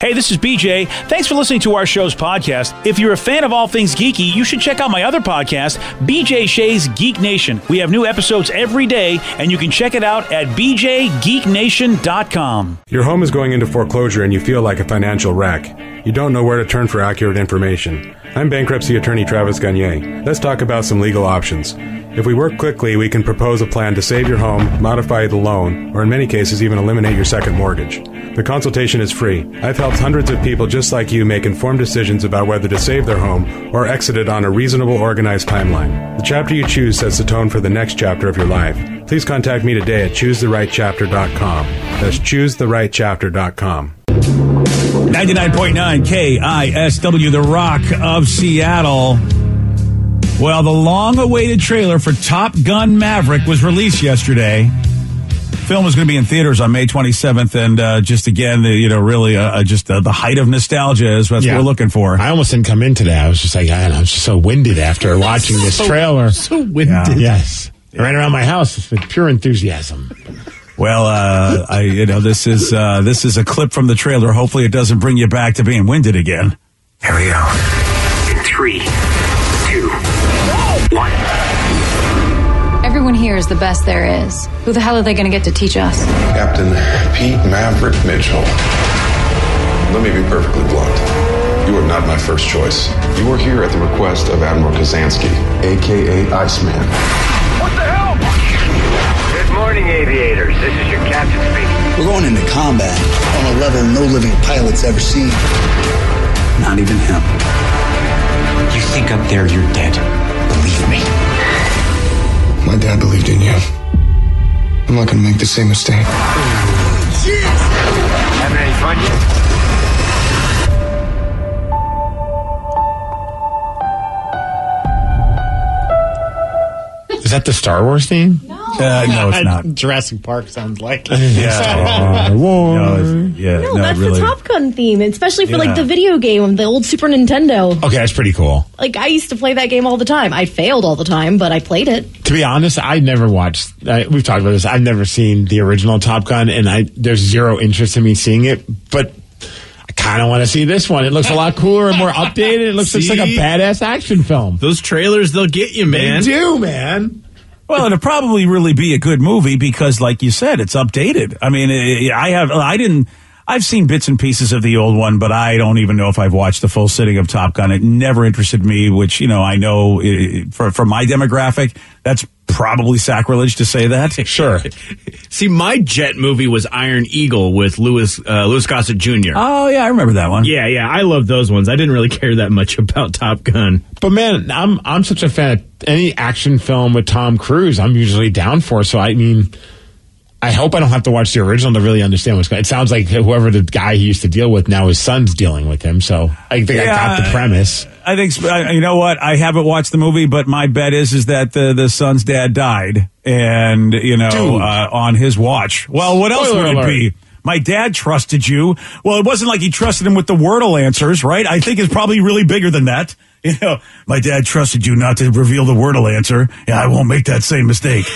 Hey, this is BJ. Thanks for listening to our show's podcast. If you're a fan of all things geeky, you should check out my other podcast, BJ Shea's Geek Nation. We have new episodes every day, and you can check it out at bjgeeknation.com. Your home is going into foreclosure and you feel like a financial wreck. You don't know where to turn for accurate information. I'm bankruptcy attorney Travis Gagne. Let's talk about some legal options. If we work quickly, we can propose a plan to save your home, modify the loan, or in many cases even eliminate your second mortgage. The consultation is free. I've helped hundreds of people just like you make informed decisions about whether to save their home or exit it on a reasonable, organized timeline. The chapter you choose sets the tone for the next chapter of your life. Please contact me today at choosetherightchapter.com. That's choosetherightchapter.com. 99.9 KISW, The Rock of Seattle. Well, the long-awaited trailer for Top Gun Maverick was released yesterday. The film is going to be in theaters on May 27th, and just again, really just the height of nostalgia is what we're looking for. I almost didn't come in today. I was just like, I'm just so winded after watching this trailer. So winded. Yeah. Yes. I ran around my house with pure enthusiasm. Well, this is a clip from the trailer. Hopefully it doesn't bring you back to being winded again. Here we go. In 3, 2, 1. Everyone here is the best there is. Who the hell are they going to get to teach us? Captain Pete Maverick Mitchell. Let me be perfectly blunt. You are not my first choice. You are here at the request of Admiral Kazansky, a.k.a. Iceman. What the hell? Good morning, aviators. This is your captain speaking. We're going into combat on a level no living pilot's ever seen. Not even him. You think up there you're dead. Believe me. My dad believed in you. I'm not going to make the same mistake. Having any fun yet? Is that the Star Wars theme? No, it's not. Jurassic Park sounds like. Star Wars. No, that's really the Top Gun theme, especially for like the video game, the old Super Nintendo. Okay, that's pretty cool. Like I used to play that game all the time. I failed all the time, but I played it. To be honest, I never watched. We've talked about this. I've never seen the original Top Gun, and there's zero interest in me seeing it. But I kind of want to see this one. It looks a lot cooler and more updated. It looks just like a badass action film. Those trailers, they'll get you, man. They do, man. Well, it'll probably really be a good movie because, like you said, it's updated. I mean, I've seen bits and pieces of the old one, but I don't even know if I've watched the full sitting of Top Gun. It never interested me, which, I know for my demographic, that's probably sacrilege to say that. Sure. See, my jet movie was Iron Eagle with Louis Gossett Jr. Oh, yeah, I remember that one. Yeah, I love those ones. I didn't really care that much about Top Gun. But, man, I'm such a fan of any action film with Tom Cruise. I'm usually down for. So, I mean, I hope I don't have to watch the original to really understand what's going on. It sounds like whoever the guy he used to deal with, now his son's dealing with him. So I think I got the premise. I think, you know what? I haven't watched the movie, but my bet is that the son's dad died and, on his watch. Well, what else would it be? My dad trusted you. Well, it wasn't like he trusted him with the Wordle answers, right? I think it's probably really bigger than that. My dad trusted you not to reveal the Wordle answer. Yeah, I won't make that same mistake.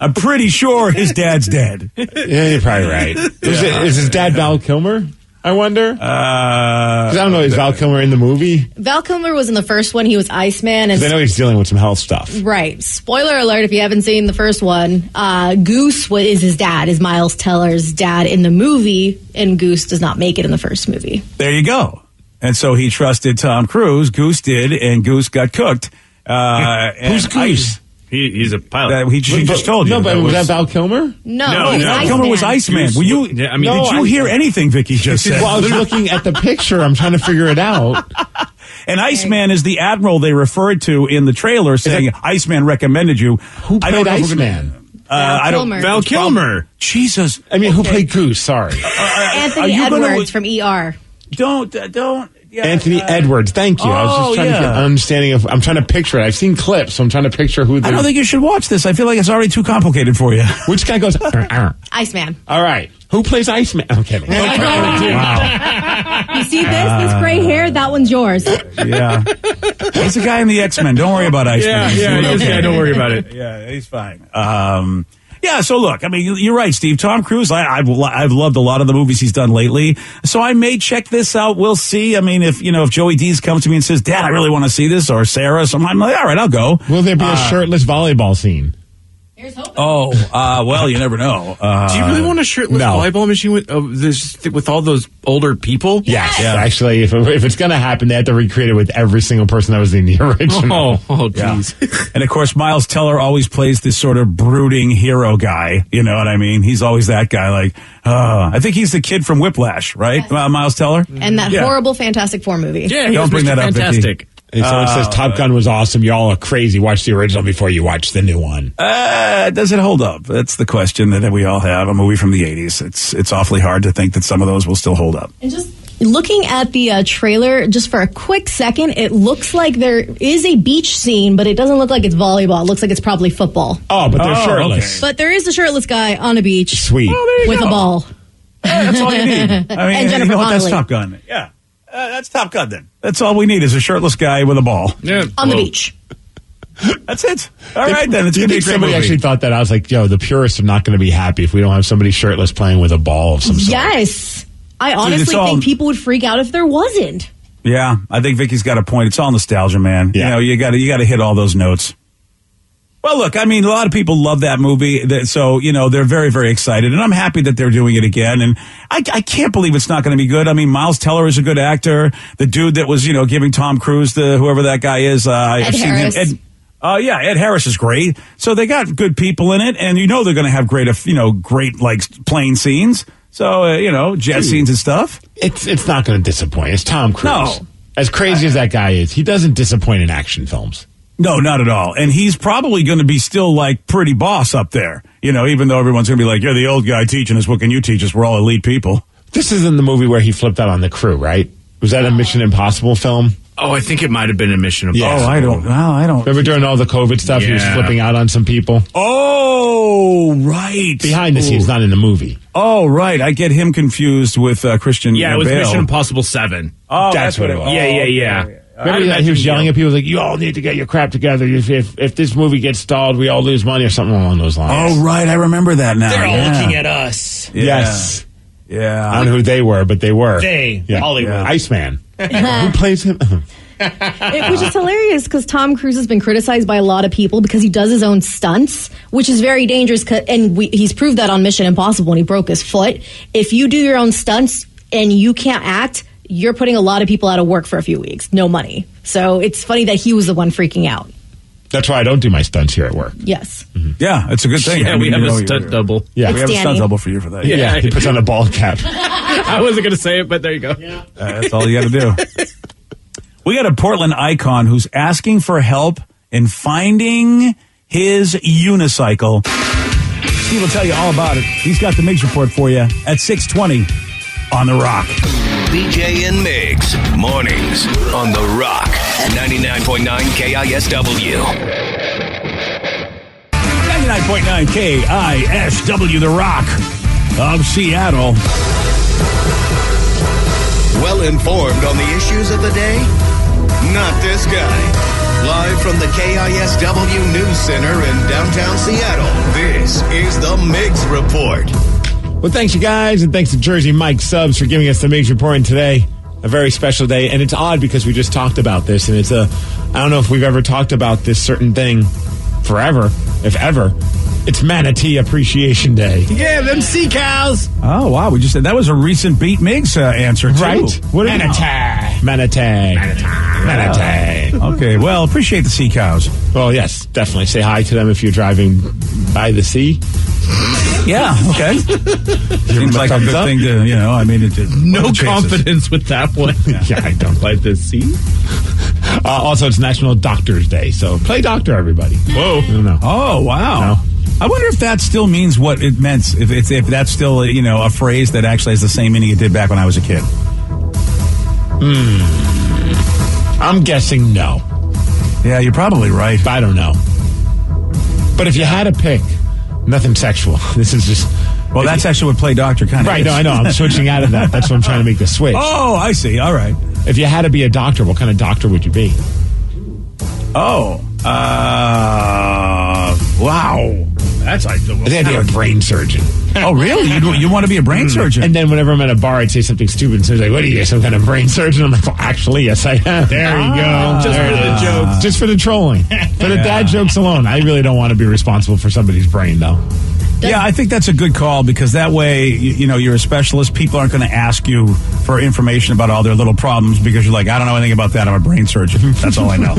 I'm pretty sure his dad's dead. Yeah, you're probably right. Is his dad Val Kilmer? I wonder. 'Cause I don't know. Is Val Kilmer in the movie? Val Kilmer was in the first one. He was Iceman. And I know he's dealing with some health stuff. Right. Spoiler alert if you haven't seen the first one. Goose is his dad, is Miles Teller's dad in the movie, and Goose does not make it in the first movie. There you go. And so he trusted Tom Cruise. Goose did, and Goose got cooked. Who's Goose? He's a pilot. He just told you. No, but was that Val Kilmer? No, Val Kilmer was Iceman. Did you hear anything Vicky just said? Well, I was looking at the picture. I'm trying to figure it out. And Iceman is the admiral they referred to in the trailer, saying Iceman recommended you. Who played Iceman? Val Kilmer. Jesus. I mean, who played Goose? Sorry. Anthony Edwards from ER. Don't. Yeah, Anthony Edwards, thank you. I was just trying to get an understanding of. I'm trying to picture it. I've seen clips, so I'm trying to picture who. I don't think you should watch this. I feel like it's already too complicated for you. Which guy goes? Iceman. All right, who plays Iceman? I'm kidding. Wow. You see this gray hair? That one's yours. Yeah, he's the guy in the X-Men. Don't worry about Iceman. Yeah, don't worry about it. Yeah, he's fine. Yeah, so look, I mean, you're right, Steve. Tom Cruise, I've loved a lot of the movies he's done lately, so I may check this out. We'll see. I mean, if Joey Dees comes to me and says, Dad, I really want to see this, or Sarah, so I'm like, all right, I'll go. Will there be a shirtless volleyball scene? Well, you never know. Do you really want a shirtless volleyball machine with all those older people? Yes. Yeah. Actually, if it's going to happen, they have to recreate it with every single person that was in the original. Oh, jeez. Yeah. And of course, Miles Teller always plays this sort of brooding hero guy. You know what I mean? He's always that guy. Like, I think he's the kid from Whiplash, right? Yes. Miles Teller, and that horrible Fantastic Four movie. Yeah, don't bring that up, Fantastic. And someone says Top Gun was awesome. Y'all are crazy. Watch the original before you watch the new one. Does it hold up? That's the question that we all have. A movie from the 80s. It's awfully hard to think that some of those will still hold up. And just looking at the trailer, just for a quick second, it looks like there is a beach scene, but it doesn't look like it's volleyball. It looks like it's probably football. Oh, but they're shirtless. Okay. But there is a shirtless guy on a beach. Sweet. With a ball. That's all you need. I mean, and Jennifer that's Connelly. Top Gun. Yeah. That's Top Gun then. That's all we need is a shirtless guy with a ball. Yeah. On the beach. That's it. All right, then. It's going to be a great somebody movie. actually thought that. I was like, yo, the purists are not going to be happy if we don't have somebody shirtless playing with a ball of some sort. Yes. I honestly think people would freak out if there wasn't. Yeah, I think Vicky's got a point. It's all nostalgia, man. Yeah. You got to hit all those notes. Well, look, I mean, a lot of people love that movie, so, they're very, very excited, and I'm happy that they're doing it again, and I can't believe it's not going to be good. I mean, Miles Teller is a good actor. The dude that was, giving Tom Cruise whoever that guy is, I've seen him. Ed Harris is great. So they got good people in it, and they're going to have great, like, plane scenes. So, jet scenes and stuff. It's not going to disappoint. It's Tom Cruise. No. As crazy as that guy is, he doesn't disappoint in action films. No, not at all. And he's probably going to be still like pretty boss up there, even though everyone's going to be like, you're the old guy teaching us. What can you teach us? We're all elite people. This isn't the movie where he flipped out on the crew, right? Was that a Mission Impossible film? Oh, I think it might have been a Mission Impossible. Oh, I don't. Remember during all the COVID stuff, he was flipping out on some people? Oh, right. Behind the scenes, not in the movie. Oh, right. I get him confused with Christian Yeah, it was Bale. Mission Impossible 7. Oh, that's what it was. Yeah. Remember that he was yelling at people like, you all need to get your crap together. If this movie gets stalled, we all lose money or something along those lines. Oh, right. I remember that now. They're all looking at us. Yeah. Yes. Yeah. I don't know who they were, but they were. Hollywood. Iceman. Who plays him? Which is hilarious because Tom Cruise has been criticized by a lot of people because he does his own stunts, which is very dangerous. And he's proved that on Mission Impossible when he broke his foot. If you do your own stunts and you can't act, you're putting a lot of people out of work for a few weeks. No money. So it's funny that he was the one freaking out. That's why I don't do my stunts here at work. Yes. Mm-hmm. Yeah, it's a good thing. Yeah, we have a stunt double. Yeah, we have a stunt double for you for that. Yeah, he puts on a bald cap. I wasn't going to say it, but there you go. Yeah. That's all you got to do. We got a Portland icon who's asking for help in finding his unicycle. Steve will tell you all about it. He's got the Migs Report for you at 6:20 on The Rock. BJ and Migs, mornings on The Rock, 99.9 KISW. 99.9 KISW, The Rock of Seattle. Well informed on the issues of the day? Not this guy. Live from the KISW News Center in downtown Seattle, this is the Migs Report. Well, thanks, you guys, and thanks to Jersey Mike Subs for giving us the Migs Report today. A very special day, and it's odd because we just talked about this, and I don't know if we've ever talked about this certain thing forever, if ever. It's Manatee Appreciation Day. Yeah, them sea cows. Oh, wow. We just said that was a recent Beat Migs answer, too. Right. What Manatee. Okay, well, appreciate the sea cows. Well, yes, definitely. Say hi to them if you're driving by the sea. Yeah, okay. Seems like a good thing to, no confidence with that one. Yeah, I don't. By the sea? Also, it's National Doctor's Day, so play doctor, everybody. Whoa. I don't know. Oh, wow. No. I wonder if that still means what it meant, if that's still, a phrase that actually has the same meaning it did back when I was a kid. I'm guessing no. Yeah, you're probably right. I don't know. But if you had to pick, nothing sexual. This is just... Well, that's actually what play doctor kind of right, is. no, I know. I'm switching out of that. That's what I'm trying to make the switch. Oh, I see. All right. If you had to be a doctor, what kind of doctor would you be? Oh. Wow. That's like I think I'd be a brain surgeon. Oh, really? You want to be a brain surgeon? And then whenever I'm at a bar, I'd say something stupid. So he's like, what are you, some kind of brain surgeon? I'm like, well, actually, yes, I am. There you go. Just for the jokes. Just for the trolling. For the dad jokes alone. I really don't want to be responsible for somebody's brain, though. Yeah, I think that's a good call because that way, you're a specialist. People aren't going to ask you for information about all their little problems because you're like, I don't know anything about that. I'm a brain surgeon. That's all I know.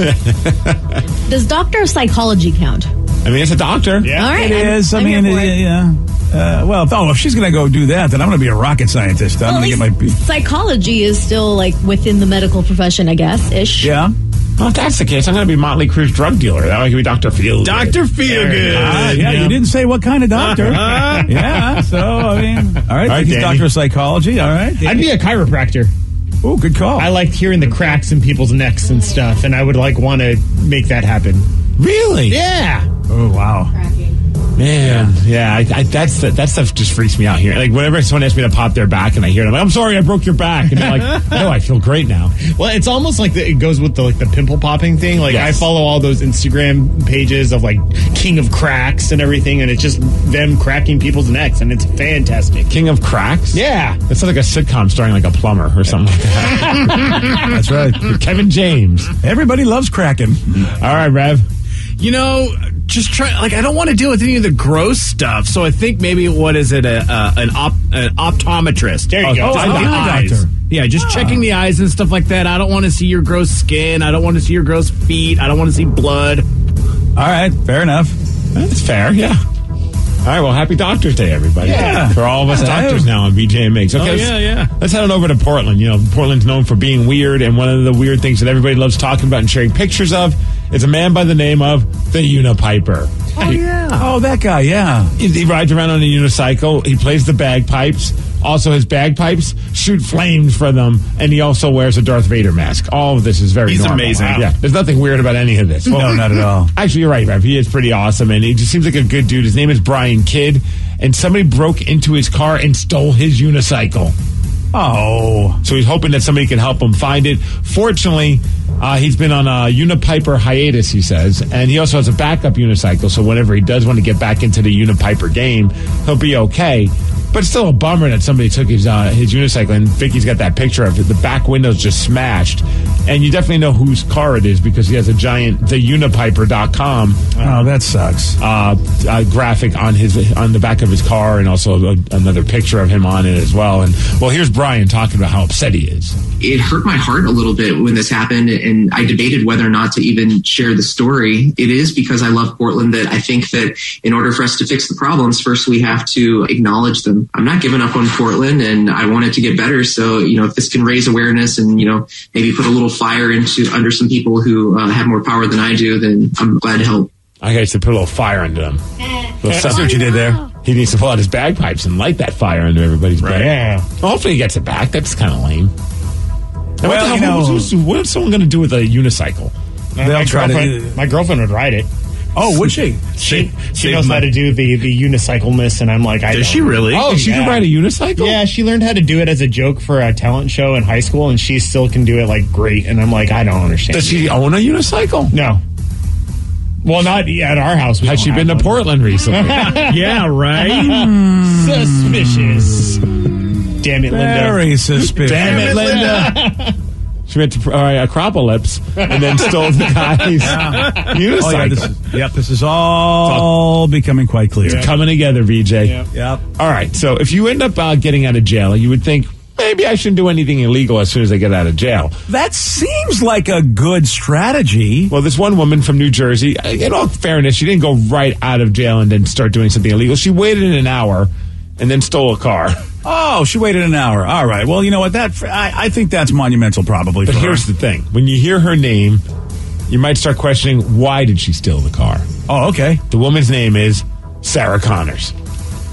Does doctor of psychology count? I mean, it's a doctor. Yeah, all right. It is. I mean, yeah. If she's going to go do that, then I'm going to be a rocket scientist. I'm going to get my... Psychology is still, like, within the medical profession, I guess, ish. Yeah. Well, if that's the case, I'm going to be Motley Crue's drug dealer. That way I can be Dr. Feelgood. Dr. Feelgood. Yeah, you didn't say what kind of doctor. Yeah, so, I mean... All right, he's Doctor of Psychology. All right. I'd be a chiropractor. Oh, good call. I liked hearing the cracks in people's necks and stuff, and I would, want to make that happen. Really? Yeah. Oh, wow. Man, yeah, that stuff just freaks me out here. Like, whenever someone asks me to pop their back and I hear it, I'm like, I'm sorry, I broke your back. And they're like, no, I feel great now. Well, it's almost like it goes with the pimple popping thing. Like, yes. I follow all those Instagram pages of, King of Cracks and everything, and it's just them cracking people's necks, and it's fantastic. King of Cracks? Yeah. That's like a sitcom starring, a plumber or something like that. That's right. Kevin James. Everybody loves cracking. All right, Rev. Just try. I don't want to deal with any of the gross stuff. So I think maybe an optometrist. There you go. Just the eyes. Yeah, just checking the eyes and stuff like that. I don't want to see your gross skin. I don't want to see your gross feet. I don't want to see blood. All right, fair enough. That's fair. Yeah. All right, well, happy Doctor's Day, everybody. Yeah. For all of us doctors now on BJ and Migs. Okay, let's head on over to Portland. Portland's known for being weird, and one of the weird things that everybody loves talking about and sharing pictures of is a man by the name of the Unipiper. Oh, that guy, yeah. He rides around on a unicycle. He plays the bagpipes. Also, his bagpipes shoot flames for them, and he also wears a Darth Vader mask. All of this is very normal. He's amazing. Yeah, there's nothing weird about any of this. No, not at all. Actually, you're right, Rev. He is pretty awesome, and he just seems like a good dude. His name is Brian Kidd, and somebody broke into his car and stole his unicycle. Oh. So he's hoping that somebody can help him find it. Fortunately, he's been on a Unipiper hiatus, he says, and he also has a backup unicycle, so whenever he does want to get back into the Unipiper game, he'll be okay. But it's still a bummer that somebody took his unicycle, and Vicky's got that picture of it. The back window's just smashed. And you definitely know whose car it is because he has a giant theunipiper.com. Oh, that sucks. Graphic on the back of his car, and also another picture of him on it as well. And well, here's Brian talking about how upset he is. It hurt my heart a little bit when this happened, and I debated whether or not to even share the story. It is because I love Portland that I think that in order for us to fix the problems, first we have to acknowledge them. I'm not giving up on Portland, and I want it to get better. So, if this can raise awareness and, maybe put a little fire under some people who have more power than I do, then I'm glad to help. I guess to put a little fire under them. That's what you did there. He needs to pull out his bagpipes and light that fire under everybody's back. Yeah. Well, hopefully he gets it back. That's kind of lame. Well, what is someone going to do with a unicycle? My girlfriend would ride it. Oh, would she? She knows how to do the unicycleness, and I'm like, Does she really? Oh, she can ride a unicycle? Yeah, she learned how to do it as a joke for a talent show in high school, and she still can do it great. And I'm like, I don't understand. Does she own a unicycle? No. Well, not at our house. Has she been to Portland recently? Yeah, right? Suspicious. Damn it, Linda. Very suspicious. Damn it, Linda. She went to Acropolis and then stole the guy's unicycle. This is all becoming quite clear. It's coming together, VJ. Yep. All right, so if you end up getting out of jail, you would think, maybe I shouldn't do anything illegal as soon as I get out of jail. That seems like a good strategy. Well, this one woman from New Jersey, in all fairness, she didn't go right out of jail and then start doing something illegal. She waited an hour and then stole a car. Oh, she waited an hour. All right. Well, you know what? I think that's monumental probably for her. But here's the thing. When you hear her name, you might start questioning, why did she steal the car? Oh, okay. The woman's name is Sarah Connors.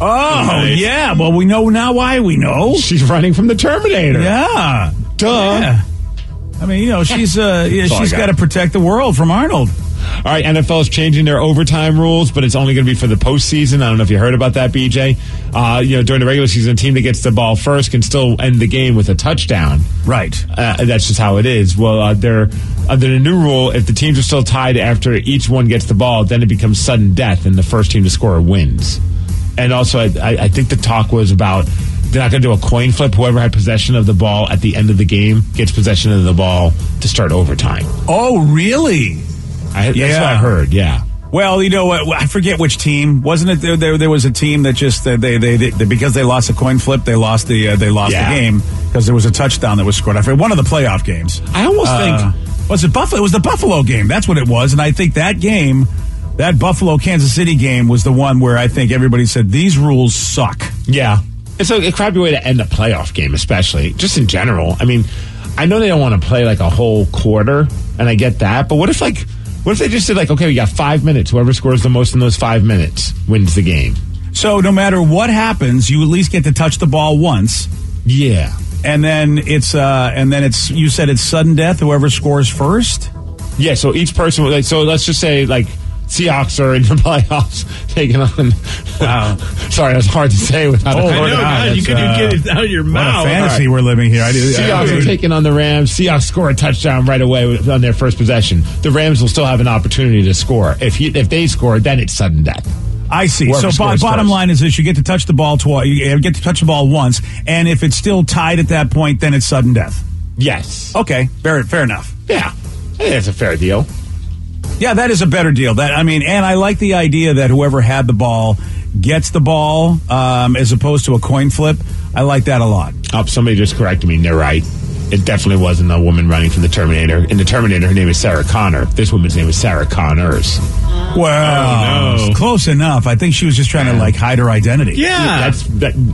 Oh, nice. Yeah. Well, we know now why we know. She's running from the Terminator. Yeah. Duh. Yeah. I mean, she's got to protect the world from Arnold. All right, NFL is changing their overtime rules, but it's only going to be for the postseason. I don't know if you heard about that, BJ. During the regular season, a team that gets the ball first can still end the game with a touchdown. Right. That's just how it is. Well, under the new rule, if the teams are still tied after each one gets the ball, then it becomes sudden death, and the first team to score wins. And also, I think the talk was about they're not going to do a coin flip. Whoever had possession of the ball at the end of the game gets possession of the ball to start overtime. Oh, really? That's what I heard, yeah. Well, you know what? I forget which team. Wasn't it there was a team that just they because they lost a coin flip, they lost the game because there was a touchdown that was scored. I forget one of the playoff games. I almost think was it Buffalo? It was the Buffalo game. That's what it was, and I think that game, that Buffalo Kansas City game, was the one where I think everybody said these rules suck. Yeah. It's a crappy way to end a playoff game, especially just in general. I mean, I know they don't want to play like a whole quarter, and I get that. But what if they just said okay, we got 5 minutes. Whoever scores the most in those 5 minutes wins the game. So no matter what happens, you at least get to touch the ball once. Yeah, and then it's you said it's sudden death. Whoever scores first. Yeah. So each person. So let's just say Seahawks are in the playoffs taking on. Wow. Sorry, that's hard to say without. You couldn't get it out of your mouth. What a fantasy we're living here. Seahawks are taking on the Rams. Seahawks score a touchdown right away on their first possession. The Rams will still have an opportunity to score. If they score, then it's sudden death. I see. So bottom line is this: you get to touch the ball twice. You get to touch the ball once, and if it's still tied at that point, then it's sudden death. Yes. Okay. Fair enough. Yeah, I think that's a fair deal. Yeah, that is a better deal. And I like the idea that whoever had the ball gets the ball as opposed to a coin flip. I like that a lot. Oh, somebody just corrected me, and they're right. It definitely wasn't a woman running from the Terminator. In the Terminator, her name is Sarah Connor. This woman's name is Sarah Connors. Well, close enough. I think she was just trying to hide her identity. Yeah.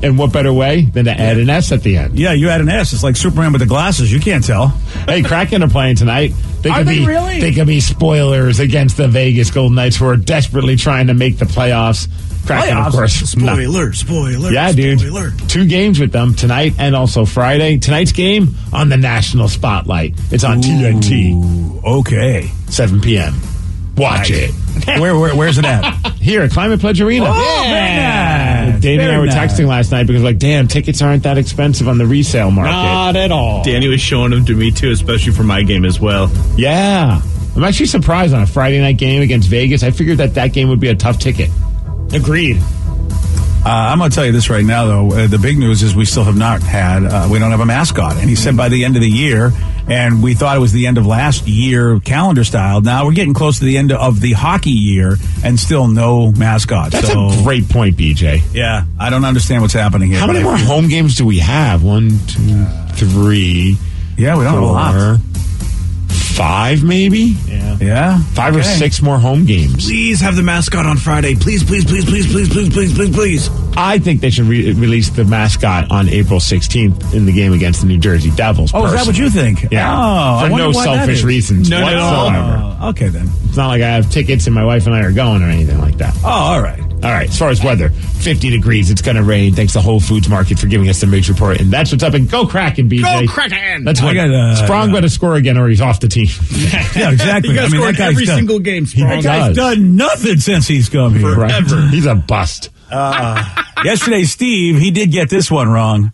And what better way than to add an S at the end? Yeah, you add an S. It's like Superman with the glasses. You can't tell. Hey, Kraken are playing tonight. Are they really? They could be spoilers against the Vegas Golden Knights, who are desperately trying to make the playoffs. Kraken, of course. Spoiler. Yeah, dude. 2 games with them tonight and also Friday. Tonight's game on the national spotlight. It's on TNT. Okay. 7 p.m. Watch it. Where's it at? Here at Climate Pledge Arena. Oh, yeah. Danny and I were texting last night because damn, tickets aren't that expensive on the resale market. Not at all. Danny was showing them to me too, especially for my game as well. Yeah. I'm actually surprised on a Friday night game against Vegas. I figured that game would be a tough ticket. Agreed. I'm going to tell you this right now, though. The big news is we still have not had, we don't have a mascot. And he said by the end of the year, and we thought it was the end of last year calendar style. Now we're getting close to the end of the hockey year and still no mascot. That's a great point, BJ. Yeah, I don't understand what's happening here. How many more home games do we have? 1, 2, 3. Yeah, we don't have a lot. 5 maybe? Yeah. 5 or 6 more home games. Please have the mascot on Friday. Please. I think they should release the mascot on April 16th in the game against the New Jersey Devils. Oh, personally. Is that what you think? Yeah. For no selfish reasons whatsoever. Okay, then. It's not like I have tickets and my wife and I are going or anything like that. Oh, all right. All right, as far as weather, 50 degrees, it's going to rain. Thanks to Whole Foods Market for giving us the Mix Report. And that's what's up. And go Kraken, BJ. Go Kraken! That's what Sprong better score again or he's off the team. Yeah, exactly. He got scored every single game, Sprong. That guy's done nothing since he's come here. Forever. Right? He's a bust. Yesterday, Steve, he did get this one wrong.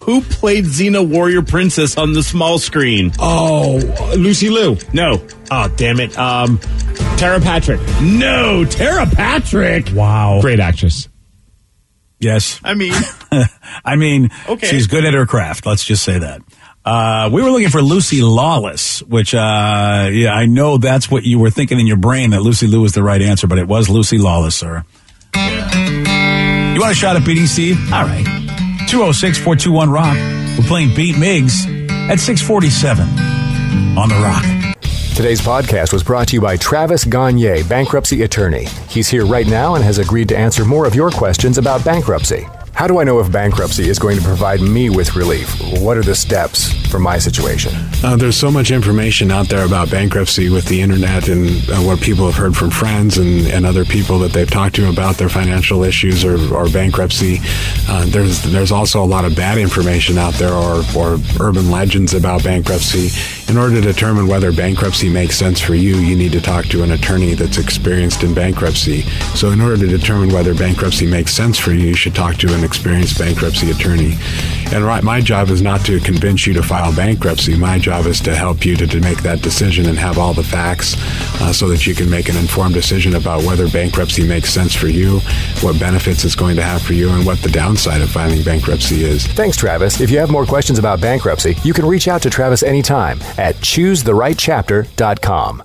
Who played Xena Warrior Princess on the small screen? Oh, Lucy Liu. No. Oh, damn it. Tara Patrick. No, Tara Patrick. Wow. Great actress. Yes. I mean, okay. She's good at her craft. Let's just say that. We were looking for Lucy Lawless, which, I know that's what you were thinking in your brain, that Lucy Liu was the right answer, but it was Lucy Lawless, sir. You want a shot at beating Steve? All right. 206-421-ROCK. We're playing Beat Miggs at 647 on The Rock. Today's podcast was brought to you by Travis Gagne, bankruptcy attorney. He's here right now and has agreed to answer more of your questions about bankruptcy. How do I know if bankruptcy is going to provide me with relief? What are the steps? for my situation? There's so much information out there about bankruptcy with the internet and what people have heard from friends and other people that they've talked to about their financial issues or bankruptcy. There's also a lot of bad information out there or urban legends about bankruptcy. In order to determine whether bankruptcy makes sense for you, you need to talk to an attorney that's experienced in bankruptcy. So in order to determine whether bankruptcy makes sense for you, you should talk to an experienced bankruptcy attorney. And my job is not to convince you to file bankruptcy. My job is to help you to make that decision and have all the facts so that you can make an informed decision about whether bankruptcy makes sense for you, what benefits it's going to have for you, and what the downside of filing bankruptcy is. Thanks, Travis. If you have more questions about bankruptcy, you can reach out to Travis anytime at choosetherightchapter.com.